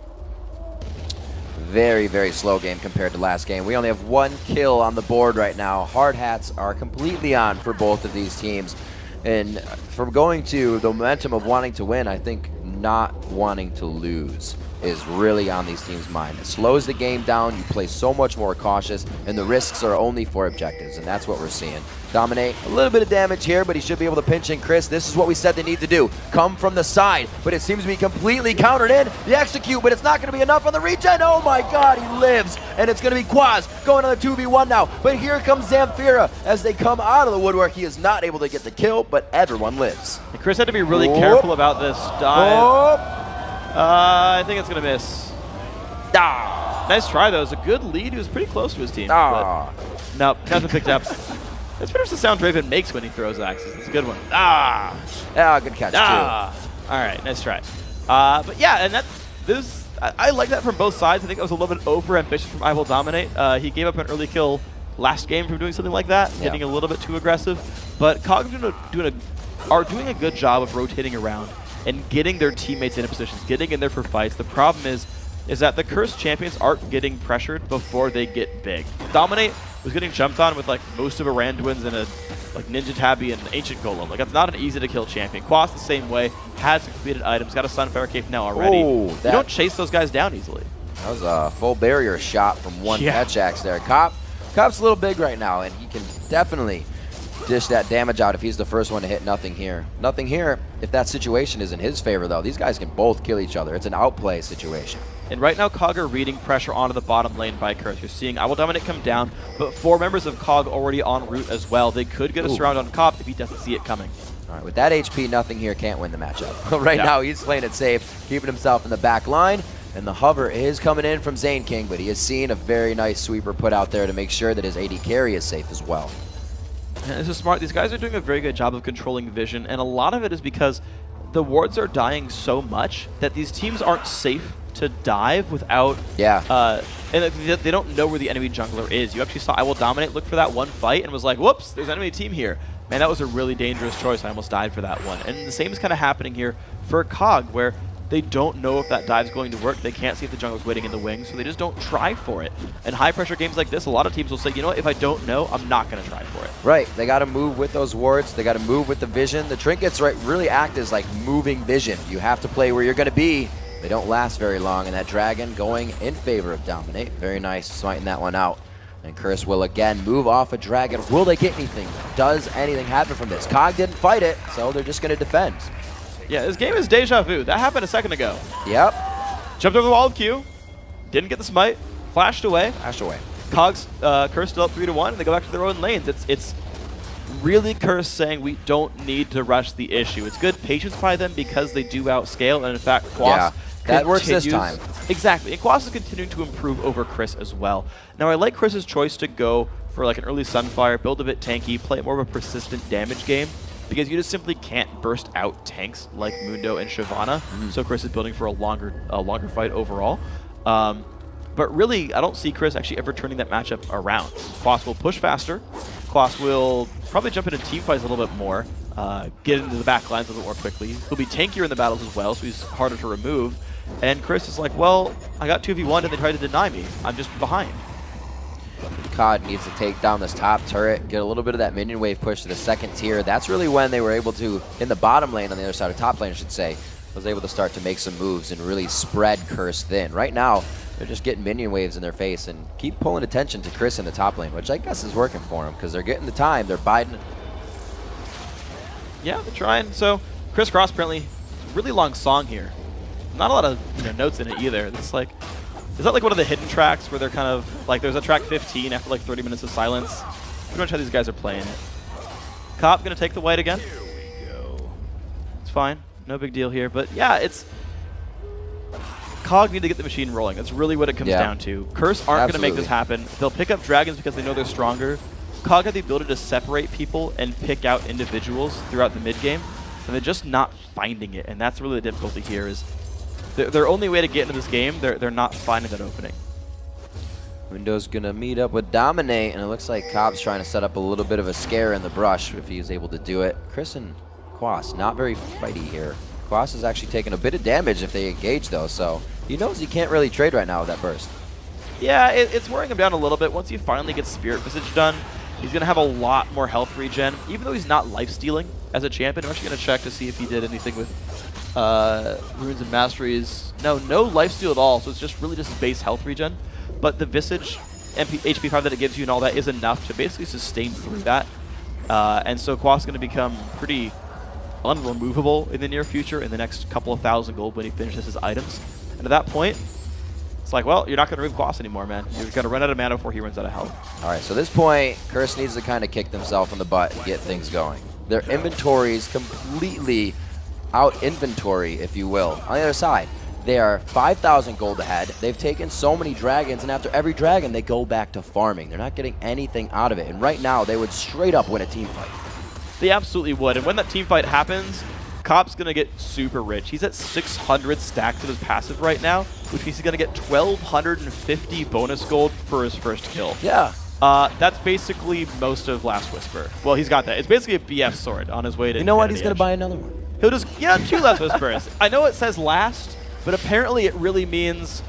Very, very slow game compared to last game. We only have one kill on the board right now. Hard hats are completely on for both of these teams. And from going to the momentum of wanting to win, I think not wanting to lose is really on these teams' mind. It slows the game down, you play so much more cautious, and the risks are only for objectives, and that's what we're seeing. Dominate, a little bit of damage here, but he should be able to pinch in Chris. This is what we said they need to do. Come from the side, but it seems to be completely countered in. The execute, but it's not going to be enough on the regen. Oh my god, he lives, and it's going to be Quaz going on the 2v1 now. But here comes Zamfira as they come out of the woodwork. He is not able to get the kill, but everyone lives. And Chris had to be really careful about this dive. I think it's going to miss. Nice try, though. It was a good lead. He was pretty close to his team. But nope, nothing picked up. That's pretty much the sound Draven makes when he throws axes. It's a good one. Good catch, too. All right, nice try. But yeah, and I like that from both sides. I think that was a little bit over-ambitious from I Will Dominate. He gave up an early kill last game from doing something like that, getting a little bit too aggressive. But COG are doing a good job of rotating around and getting their teammates into positions, getting in there for fights. The problem is that the Cursed champions aren't getting pressured before they get big. Dominate was getting jumped on with, like, most of Aranduins and a, like, Ninja Tabby and an Ancient Golem. Like, that's not an easy-to-kill champion. Quas the same way, has completed items, got a Sunfire Cape now already. You don't chase those guys down easily. That was a full barrier shot from one catch axe there. Cop's a little big right now, and he can definitely dish that damage out if he's the first one to hit nothing here. Nothing here if that situation is in his favor, though. These guys can both kill each other. It's an outplay situation. And right now, COG are reading pressure onto the bottom lane by Curse. You're seeing I Will Dominate come down, but 4 members of COG already en route as well. They could get a surround on Cop if he doesn't see it coming. All right, with that HP, nothing here can't win the matchup. Right now, he's playing it safe, keeping himself in the back line. And the hover is coming in from Zane King, but he has seen a very nice sweeper put out there to make sure that his AD carry is safe as well. And this is smart. These guys are doing a very good job of controlling vision, and a lot of it is because the wards are dying so much that these teams aren't safe to dive without... and they don't know where the enemy jungler is. You actually saw I Will Dominate look for that one fight and was like, whoops, there's an enemy team here. Man, that was a really dangerous choice. I almost died for that one. And the same is kind of happening here for COG, where they don't know if that dive's going to work. They can't see if the jungler's waiting in the wings, so they just don't try for it. In high-pressure games like this, a lot of teams will say, you know what, if I don't know, I'm not going to try for it. Right. They got to move with those wards. They got to move with the vision. The trinkets really act as like moving vision. You have to play where you're going to be. They don't last very long, and that dragon going in favor of Dominate. Very nice, smiting that one out. And Curse will again move off a dragon. Will they get anything? Does anything happen from this? COG didn't fight it, so they're just going to defend. Yeah, this game is deja vu. That happened a second ago. Yep. Jumped over the wall of Q, didn't get the smite, flashed away. COG's Curse still up 3-1, and they go back to their own lanes. It's really Curse saying we don't need to rush the issue. It's good patience by them because they do outscale, and in fact, Quas that works this time. Exactly, and Quas is continuing to improve over Chris as well. Now, I like Chris's choice to go for like an early Sunfire, build a bit tanky, play more of a persistent damage game, because you just simply can't burst out tanks like Mundo and Shyvana. So Chris is building for a longer fight overall. But really, I don't see Chris actually ever turning that matchup around. Quas will push faster. Quas will probably jump into team fights a little bit more, get into the back lines a little more quickly. He'll be tankier in the battles as well, so he's harder to remove. And Chris is like, well, I got 2v1 and they tried to deny me. I'm just behind. COD needs to take down this top turret, get a little bit of that minion wave push to the second tier. That's really when they were able to, in the bottom lane on the other side of top lane, I should say, was able to start to make some moves and really spread Curse thin. Right now, they're just getting minion waves in their face and keep pulling attention to Chris in the top lane, which I guess is working for him because they're getting the time. They're biding. Yeah, they're trying. So Chris Cross apparently, really long song here. Not a lot of notes in it either. It's like, is that like one of the hidden tracks where they're kind of like, there's a track 15 after like 30 minutes of silence? Pretty much how these guys are playing it. Cop gonna take the white again. It's fine, no big deal here. But yeah, it's COG need to get the machine rolling. That's really what it comes down to. Curse aren't gonna make this happen. They'll pick up dragons because they know they're stronger. COG have the ability to separate people and pick out individuals throughout the mid game, and they're just not finding it. And that's really the difficulty here is their only way to get into this game, they're not finding that opening. Mundo's going to meet up with Dominate, and it looks like Cobb's trying to set up a little bit of a scare in the brush if he is able to do it. Chris and Quas, not very fighty here. Quas is actually taking a bit of damage if they engage, though, so he knows he can't really trade right now with that burst. Yeah, it's wearing him down a little bit. Once he finally gets Spirit Visage done, he's going to have a lot more health regen, even though he's not life-stealing as a champion. I'm actually going to check to see if he did anything with Runes and Masteries. No lifesteal at all, so it's just really just base health regen. But the Visage HP 5 that it gives you and all that is enough to basically sustain through that. And so Quas is going to become pretty unremovable in the near future in the next couple of thousand gold when he finishes his items. And at that point, it's like, well, you're not going to remove Quas anymore, man. You're going to run out of mana before he runs out of health. All right, so at this point, Curse needs to kind of kick themselves in the butt and get things going. Their inventories completely out inventory, if you will. On the other side, they are 5,000 gold ahead. They've taken so many dragons, and after every dragon, they go back to farming. They're not getting anything out of it. And right now, they would straight up win a team fight. They absolutely would. And when that team fight happens, Cop's going to get super rich. He's at 600 stacked to his passive right now, which means he's going to get 1,250 bonus gold for his first kill. Yeah. That's basically most of Last Whisper. Well, he's got that. It's basically a BF sword on his way to... You know what? He's going to buy another one. He'll just, 2 Last Whispers. I know it says last, but apparently it really means...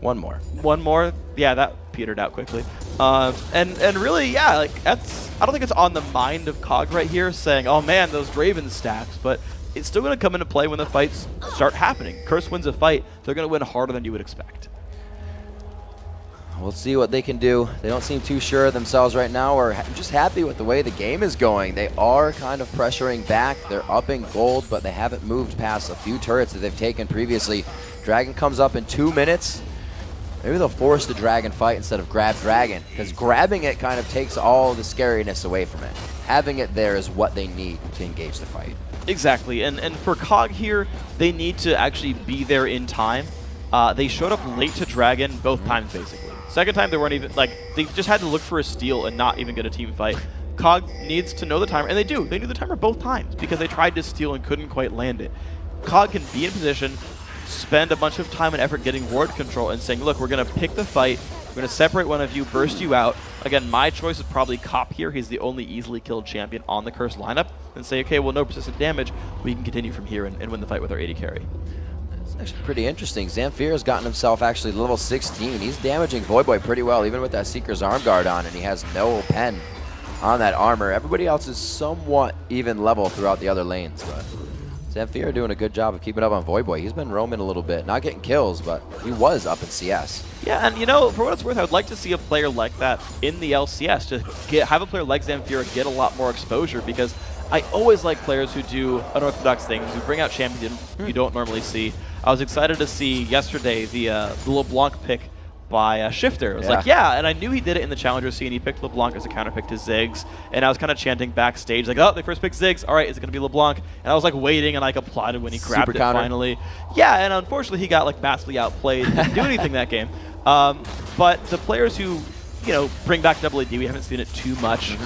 One more. One more? Yeah, that petered out quickly. And really, yeah, like that's... I don't think it's on the mind of COG right here saying, oh man, those Draven stacks, but it's still going to come into play when the fights start happening. Curse wins a fight, they're going to win harder than you would expect. we'll see what they can do. They don't seem too sure of themselves right now, or just happy with the way the game is going. They are kind of pressuring back. They're up in gold, but they haven't moved past a few turrets that they've taken previously. Dragon comes up in 2 minutes. Maybe they'll force the Dragon fight instead of grab Dragon, because grabbing it kind of takes all the scariness away from it. Having it there is what they need to engage the fight. Exactly, and for COG here, they need to actually be there in time. They showed up late to Dragon both times, basically. Second time, they weren't even, like, they just had to look for a steal and not even get a team fight. COG needs to know the timer, and they do. They knew the timer both times because they tried to steal and couldn't quite land it. COG can be in position, spend a bunch of time and effort getting ward control and saying, look, we're going to pick the fight, we're going to separate one of you, burst you out. Again, my choice is probably Cop here. He's the only easily killed champion on the Curse lineup. And say, okay, well, no persistent damage. We can continue from here and win the fight with our AD carry. It's actually pretty interesting. Zamfir has gotten himself actually level 16. He's damaging Voyboy pretty well, even with that Seeker's arm guard on, and he has no pen on that armor. Everybody else is somewhat even level throughout the other lanes, but Zamfir doing a good job of keeping up on Voyboy. He's been roaming a little bit, not getting kills, but he was up in CS. Yeah, and you know, for what it's worth, I would like to see a player like that in the LCS, to have a player like Zamfir get a lot more exposure, because I always like players who do unorthodox things, who bring out champions you don't normally see. I was excited to see yesterday the LeBlanc pick by Shifter. I was like, yeah, and I knew he did it in the Challenger scene. He picked LeBlanc as a counter pick to Ziggs, and I was kind of chanting backstage, like, oh, they first picked Ziggs. All right, is it going to be LeBlanc? And I was like waiting, and I applauded when he grabbed it finally. Yeah, and unfortunately, he got like vastly outplayed. Didn't do anything that game. But the players who, you know, bring back Double AD, we haven't seen it too much in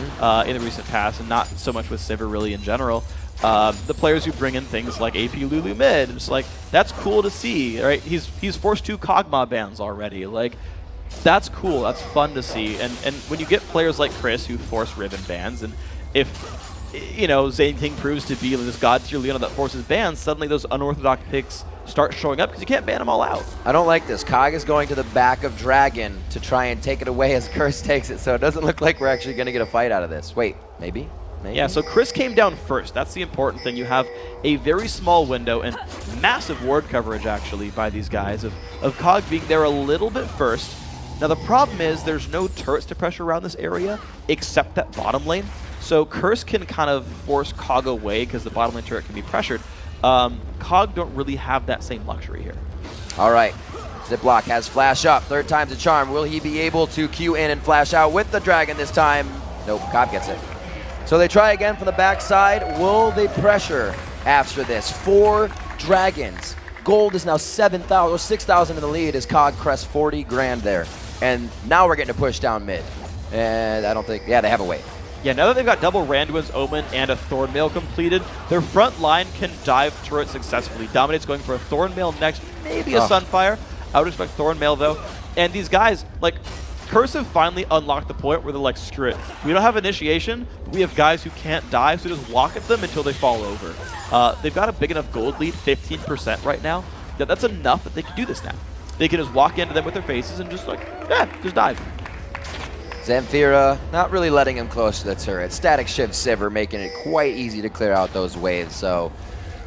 the recent past, and not so much with Sivir really in general. The players who bring in things like AP Lulu mid, it's like, that's cool to see, right? He's forced 2 Kog'Maw bans already. Like, that's cool, that's fun to see. And when you get players like Chris who force Ribbon bans, and if, you know, Zane King proves to be this god tier Leona that forces bans, suddenly those unorthodox picks start showing up because you can't ban them all out. I don't like this. COG is going to the back of Dragon to try and take it away as Curse takes it, so it doesn't look like we're actually going to get a fight out of this. Wait, maybe? Yeah, so Chris came down first. That's the important thing. You have a very small window and massive ward coverage, actually, by these guys, of COG being there a little bit first. Now, the problem is there's no turrets to pressure around this area except that bottom lane. So Curse can kind of force COG away because the bottom lane turret can be pressured. COG don't really have that same luxury here. All right. Ziploc has flash up. 3rd time's a charm. Will he be able to queue in and flash out with the Dragon this time? Nope, Cobb gets it. So they try again from the backside. Will they pressure after this? 4 Dragons. Gold is now 7,000 or 6,000 in the lead as COG crests 40 grand there. And now we're getting a push down mid. And I don't think, yeah, they have a wave. Yeah, now that they've got double Randuin's Omen and a Thornmail completed, their front line can dive turret successfully. Dominate's going for a Thornmail next, maybe a Sunfire. I would expect Thornmail though. And these guys, like, Cursive finally unlocked the point where they're like, screw it. We don't have initiation, but we have guys who can't dive, so just walk at them until they fall over. They've got a big enough gold lead, 15% right now, that's enough that they can do this now. They can just walk into them with their faces and just like, yeah, just dive. Zamfira not really letting him close to the turret. Static Shift Sivir making it quite easy to clear out those waves. So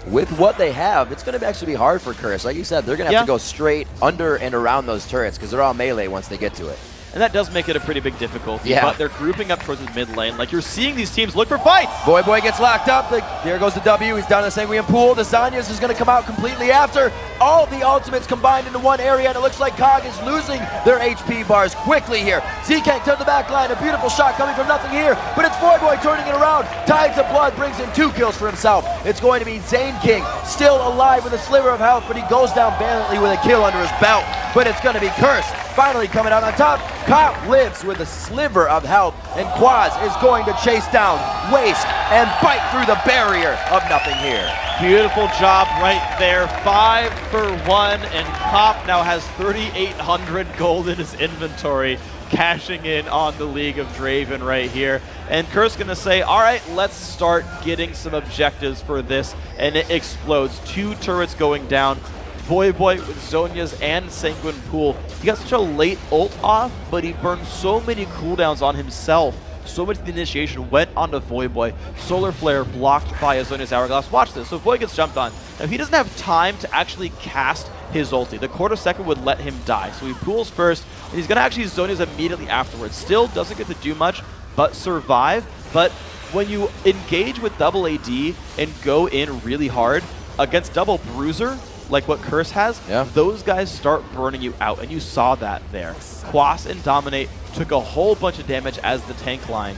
with what they have, it's going to actually be hard for Curse. Like you said, they're going to have to go straight under and around those turrets because they're all melee once they get to it. And that does make it a pretty big difficulty, but they're grouping up towards the mid lane. Like, you're seeing these teams look for fights! Voyboy gets locked up. There goes the W. He's down in the Sanguine pool. The Zanyas is going to come out completely after. All the ultimates combined into one area, and it looks like COG is losing their HP bars quickly here. Zkank to the back line. A beautiful shot coming from nothing here, but it's Voyboy turning it around. Tides of Blood brings in 2 kills for himself. It's going to be Zane King, still alive with a sliver of health, but he goes down valiantly with a kill under his belt. But it's going to be Curse finally coming out on top. Cop lives with a sliver of health, and Quaz is going to chase down, waste, and bite through the barrier of nothing here. Beautiful job right there. 5 for 1, and Cop now has 3,800 gold in his inventory, cashing in on the League of Draven right here. And Kurt's gonna say, all right, let's start getting some objectives for this, and it explodes. 2 turrets going down. Voyboy with Zhonya's and Sanguine Pool. He got such a late ult off, but he burned so many cooldowns on himself. So much of the initiation went onto Voyboy. Solar Flare blocked by Zhonya's Hourglass. Watch this. So Voy gets jumped on. Now he doesn't have time to actually cast his ulti. The quarter second would let him die. So he pools first, and he's going to actually zone his immediately afterwards. Still doesn't get to do much, but survive. But when you engage with double AD and go in really hard against double bruiser, like what Curse has, those guys start burning you out, and you saw that there. Quas and Dominate took a whole bunch of damage as the tank line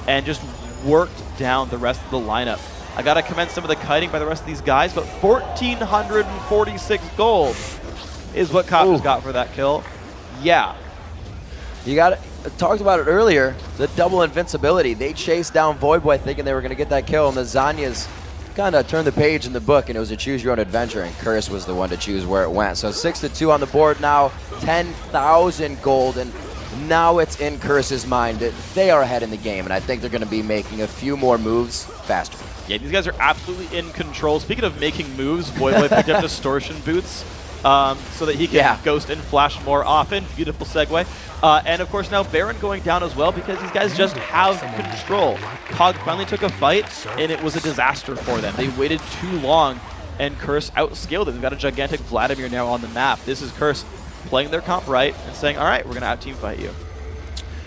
and just worked down the rest of the lineup. I gotta commend some of the kiting by the rest of these guys, but 1,446 gold is what Copper's got for that kill. Yeah. You got talked about it earlier, the double invincibility. They chased down Voidboy thinking they were gonna get that kill, and the Zanyas kind of turned the page in the book, and it was a choose your own adventure, and Curse was the one to choose where it went. So 6-2 on the board now, 10,000 gold, and now it's in Curse's mind that they are ahead in the game, and I think they're going to be making a few more moves faster. Yeah, these guys are absolutely in control. Speaking of making moves, Voidboy picked up Distortion Boots so that he can ghost and flash more often. Beautiful segue. And of course now Baron going down as well because these guys just have control. COG finally took a fight, and it was a disaster for them. They waited too long, and Curse outscaled them. They've got a gigantic Vladimir now on the map. This is Curse playing their comp right and saying, all right, we're going to out-team fight you.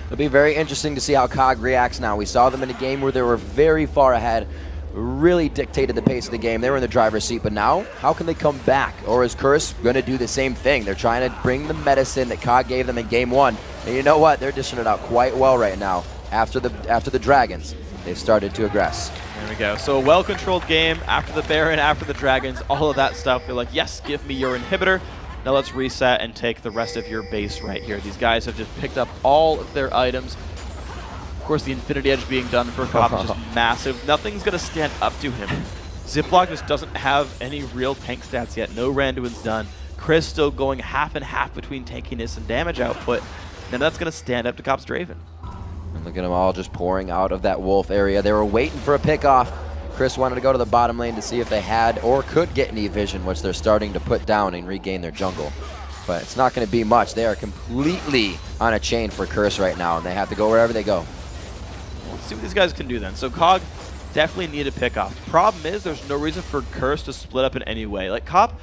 It'll be very interesting to see how COG reacts now. We saw them in a game where they were very far ahead, really dictated the pace of the game. They were in the driver's seat, but now, how can they come back? Or is Curse going to do the same thing? They're trying to bring the medicine that COG gave them in game one. And you know what? They're dishing it out quite well right now. After the Dragons, they've started to aggress. There we go. So a well-controlled game after the Baron, after the Dragons, all of that stuff. They're like, yes, give me your inhibitor. Now let's reset and take the rest of your base right here. These guys have just picked up all of their items. Of course, the Infinity Edge being done for Cop is just massive. Nothing's going to stand up to him. Ziploc just doesn't have any real tank stats yet. No Randuin's done. Chris still going half and half between tankiness and damage output. None of that's going to stand up to Cop's Draven. And look at them all just pouring out of that Wolf area. They were waiting for a pickoff. Chris wanted to go to the bottom lane to see if they had or could get any vision, which they're starting to put down and regain their jungle. But it's not going to be much. They are completely on a chain for Curse right now, and they have to go wherever they go. Let's see what these guys can do then. So COG definitely need a pickoff. Problem is there's no reason for Curse to split up in any way. Like Cop,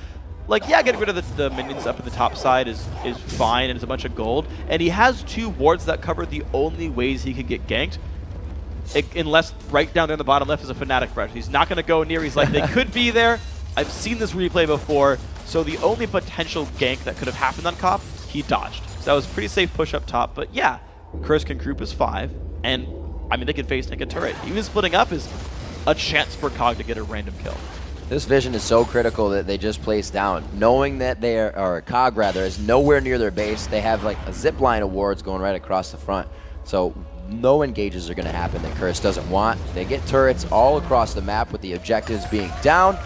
yeah, getting rid of the minions up in the top side is fine, and it's a bunch of gold. And he has 2 wards that cover the only ways he could get ganked. Unless right down there in the bottom left is a Fnatic brush. He's not going to go near. He's like, they could be there. I've seen this replay before. So the only potential gank that could have happened on Cop, he dodged. So that was a pretty safe push up top. But yeah, Curse can group as 5. And, I mean, they can face tank a turret. Even splitting up is a chance for COG to get a random kill. This vision is so critical that they just placed down. Knowing that they are, or COG rather, is nowhere near their base. They have like a zip line of wards going right across the front. So no engages are going to happen that Curse doesn't want. They get turrets all across the map with the objectives being down,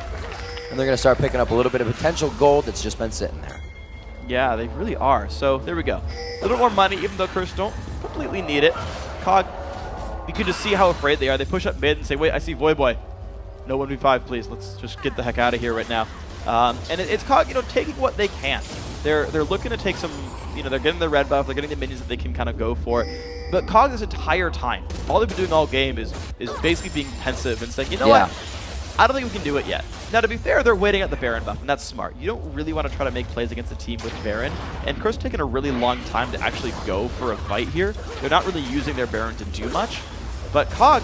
and they're going to start picking up a little bit of potential gold that's just been sitting there. Yeah, they really are. So there we go. A little more money, even though Curse don't completely need it. COG, you can just see how afraid they are. They push up mid and say, wait, I see Voidboy. No 1v5, please. Let's just get the heck out of here right now. And it's COG, taking what they can. They're looking to take some, they're getting the red buff, they're getting the minions that they can kind of go for. But COG this entire time, all they've been doing all game is basically being pensive and saying, you know what, I don't think we can do it yet. Now, to be fair, they're waiting at the Baron buff, and that's smart. You don't really want to try to make plays against a team with Baron, and Curse taking a really long time to actually go for a fight here. They're not really using their Baron to do much. But COG,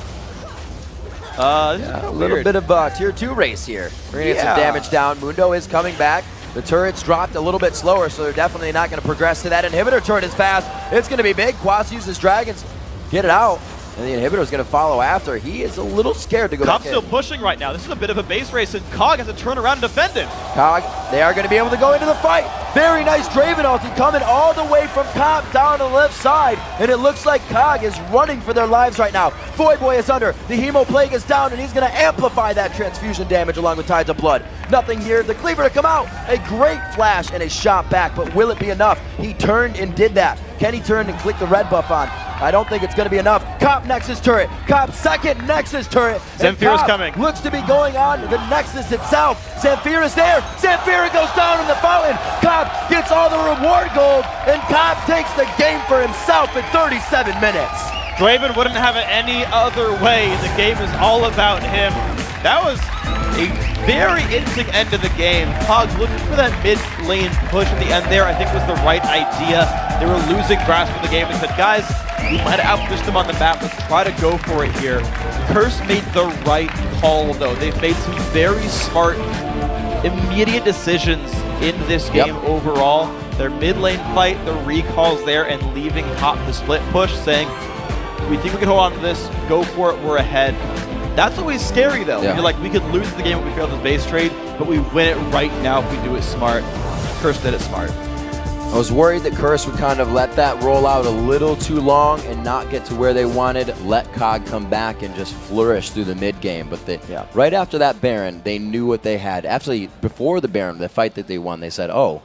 a little bit of tier 2 race here. We're going to get some damage down. Mundo is coming back. The turret's dropped a little bit slower, so they're definitely not going to progress to that inhibitor turret as fast. It's going to be big. Quas uses Dragons. Get it out. And the inhibitor is going to follow after. He is a little scared to go back in. Cop's still pushing right now. This is a bit of a base race, and COG has to turn around and defend it. COG, they are going to be able to go into the fight. Very nice Draven ulti coming all the way from Cop down to the left side. And it looks like COG is running for their lives right now. Voidboy is under. The Hemo Plague is down, and he's going to amplify that transfusion damage along with Tides of Blood. Nothing here. The Cleaver to come out. A great flash and a shot back, but will it be enough? He turned and did that. Can he turn and click the red buff on? I don't think it's going to be enough. Cop Nexus turret. Cop second Nexus turret. Zamfira's coming. Looks to be going on the Nexus itself. Zamfira's there. Zamfira goes down in the fountain. Cop gets all the reward gold, and Cop takes the game for himself in 37 minutes. Draven wouldn't have it any other way. The game is all about him. That was a very interesting end of the game. COG looking for that mid lane push at the end there, I think was the right idea. They were losing grasp of the game and said, guys, we might have outpushed them on the map. Let's try to go for it here. Curse made the right call, though. They've made some very smart, immediate decisions in this game overall. Their mid lane fight, the recalls there, and leaving top the split push, saying, we think we can hold on to this, go for it, we're ahead. That's always scary, though. You're like, we could lose the game if we fail this base trade, but we win it right now if we do it smart. Curse did it smart. I was worried that Curse would kind of let that roll out a little too long and not get to where they wanted, let COG come back and just flourish through the mid game. But they, right after that Baron, they knew what they had. Actually, before the Baron, the fight that they won, they said, oh,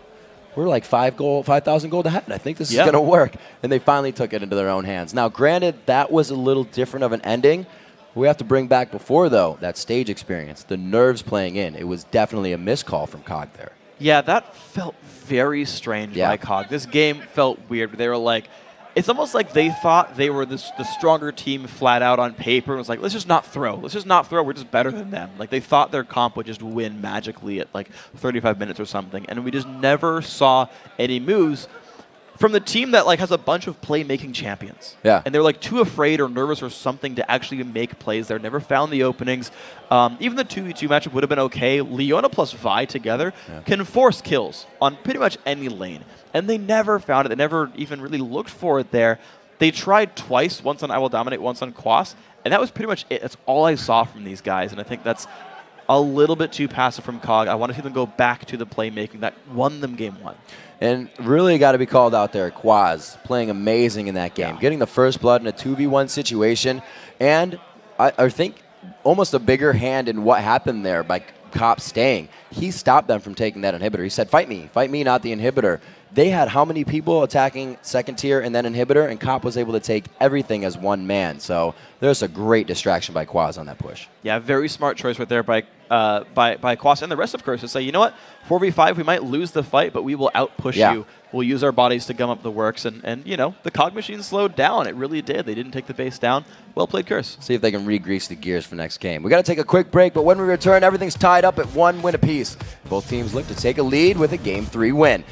we're like 5,000 gold ahead. I think this is going to work. And they finally took it into their own hands. Now, granted, that was a little different of an ending. We have to bring back before, though, that stage experience, the nerves playing in. It was definitely a miscall from COG there. Yeah, that felt very strange by COG. This game felt weird. They were like, it's almost like they thought they were the stronger team flat out on paper. And was like, let's just not throw. Let's just not throw. We're just better than them. Like, they thought their comp would just win magically at like 35 minutes or something. And we just never saw any moves from the team that like has a bunch of playmaking champions. And they're like too afraid or nervous or something to actually make plays. They're never found the openings. Even the 2v2 matchup would have been okay. Leona plus Vi together can force kills on pretty much any lane. And they never found it. They never even really looked for it there. They tried twice, once on I Will Dominate, once on Quas. And that was pretty much it. That's all I saw from these guys. And I think that's a little bit too passive from COG. I want to see them go back to the playmaking that won them game one. And really got to be called out there. Quaz playing amazing in that game, getting the first blood in a 2v1 situation. And I think almost a bigger hand in what happened there by Cop staying. He stopped them from taking that inhibitor. He said, fight me, not the inhibitor. They had how many people attacking second tier and then inhibitor, and Cop was able to take everything as one man. So there's a great distraction by Quaz on that push. Yeah, very smart choice right there by Quas and the rest of Curse to say, you know what, 4v5, we might lose the fight, but we will outpush you. We'll use our bodies to gum up the works. And you know, the COG machine slowed down. It really did. They didn't take the base down. Well played, Curse. See if they can re-grease the gears for next game. We got to take a quick break, but when we return, everything's tied up at 1 win apiece. Both teams look to take a lead with a Game 3 win.